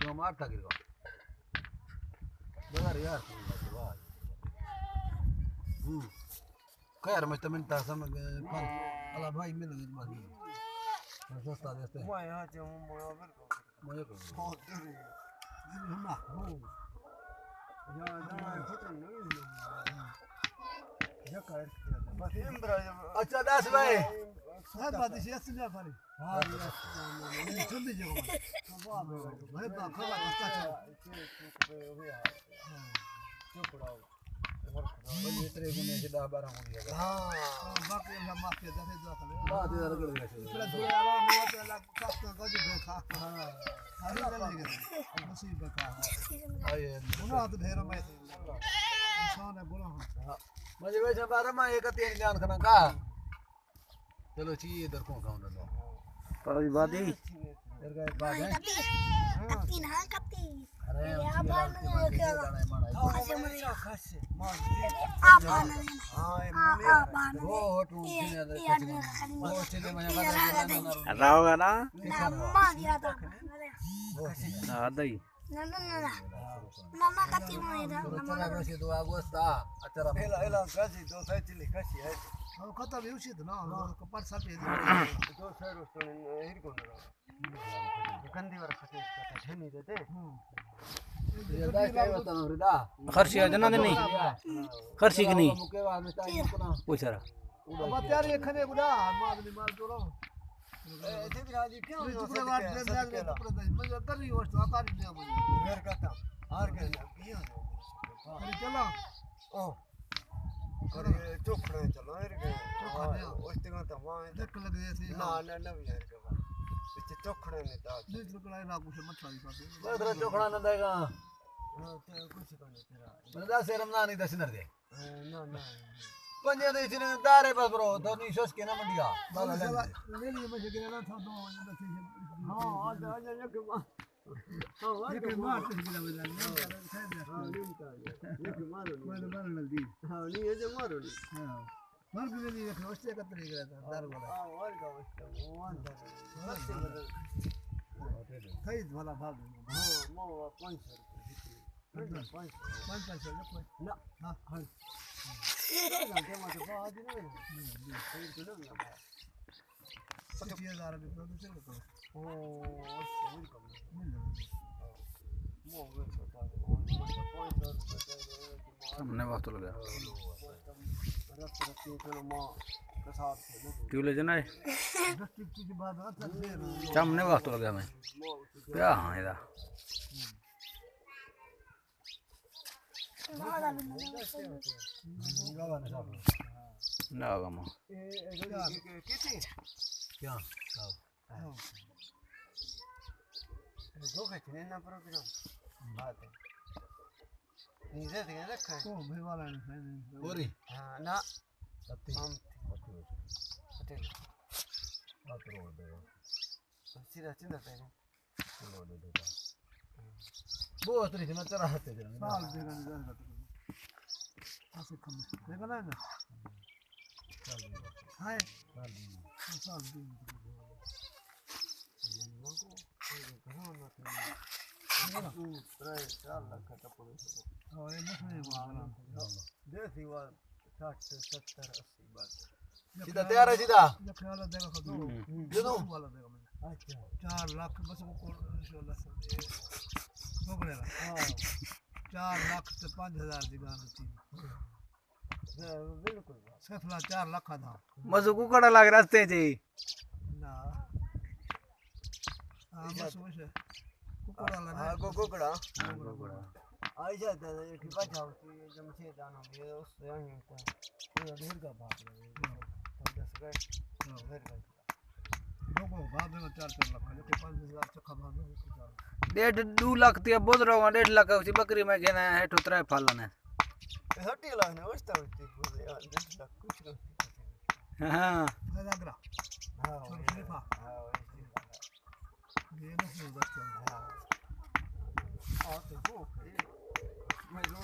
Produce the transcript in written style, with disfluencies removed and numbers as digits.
हम आठ था गिरवा बगर यार वाह खैर मैं तमिन तासम पर अला भाई मिल गई मानी सस्ता देते मैं यहां से मुझे को बहुत दूर है हम हो या ना फुट नहीं कर बस इम्ब्रा अच्छा दास भाई है बात है सुना भाई हां ये सुन लीजिए वाह भाई का खबर अच्छा है चुप रहो ये तेरे गुने से 10 12 हो गया हां बाकी हम माफी दे दो कर बात इधर कर गया थोड़ा थोड़ा आराम में पहला काट का जो देखा हां अरे चलेगा मुसीबत का आए उन्होंने तो ढेर में इंसान है बोला हां मुझे वैसे बारे में एक तीन ध्यान करना का चलो ची इधर को खाऊं ना पर बात ही इधर का एक बात है कत्ती ना कत्ती अरे आप ना क्या खासे मरे खासे मार आप ना हां वो टू वो चले मैं राहोगा ना मार दिया था दही ना मामा कत्ती मारे था चला वैसे तो अगस्त अच्छा एला एला गाजी दो साइड चली खासी है हम खता भी उसी तो ना कपार सब ये दो साइड उस तो हिर को ना गंदी वाला खाते का ठेनी देते ये दाई काय होता ना रिदा खर्ची जना नहीं खर्ची की नहीं मुके बाद में ताई को ना पूछरा अब यार ये खने गुडा मार नहीं मार तो रहो दीदी राजी क्यों टुकड़े काट दे टुकड़े दे मुझे कर रही वस्तु आता नहीं मुझे मेरे कहता हार के किया अरे चलो ओ और ये चोखड़े चलो यार के उस दिन तो वहां देख लग जैसे ना ना ना यार के पीछे चोखड़े ने ता देख टुकड़ा ना कुछ मत खाई पाते बदरा चोखड़ा न देगा तो कुछ को नहीं तेरा बदा शर्म ना नहीं दस नर दे ना ना पंजे दे इतने दारे बस ब्रो तो नहीं सोच के ना मंडिया बाला ले लिए मुझे गिरा ना था तो हां आ जा के मां ये के मार से गिरा बजा ये मारो मार नदी हां नहीं ये जो मारो हां मार भी नहीं रखो उससे का तरीका था दार बोला हां और का उसका वन कई वाला भाग हां मो 500 रुपए 500 ना हां हां घंटे में तो बाद नहीं फिर तो ना 5000 रुपए तो चलो तो ओ उससे कम मो वे तो हमने वक्त लगा रख चलो मां प्रसाद से ट्यूले जना है 10 टिक के बाद आता है सामने वक्त लगा मैं क्या हां इधर ना होगा मां कितनी क्या दो कितने ना प्रोग्राम बात है नीचे थे रखा है ओ भाई वाला नहीं पूरी हां ना सत्ती हम सत्ती बात रो दे सीधा सीधा पे लो दे देता वो तरी से मैं तेरा हाथ दे साल देगा नहीं जाएगा तो ऐसे कम देखा ना हाय साल दे देसी बात 60 70 80 बात सीधा तैयार है सीधा ख्याल देगा दे दो वाला देगा मैं अच्छा 4 लाख बस वो इंशाल्लाह हो गया हां 4 लाख से 5000 की गान थी बिल्कुल सफला 4 लाख था मजू कुकड़ा लग रास्ते जी ना हां बस वैसे कुकड़ा लगा हां गोगड़ा कुकड़ा आई जाता है कि बचाओ कि जमशेद आना ये उससे आई तो पूरा ढेर का भाग है तो 10 गए ढेर का लोगों बाद में 4 लाख जो कि 5000 चक्का भाग में 2 लाख ते बोल रहा हूं 1.5 लाख उसी बकरी में घेना है तो 3 फालन है हटी लाने वस्ता होती पूरे 1.5 लाख कुछ नहीं हां फायदा करा हां शरीफा हां ये नहीं बच्चा हां तो वो मैं लो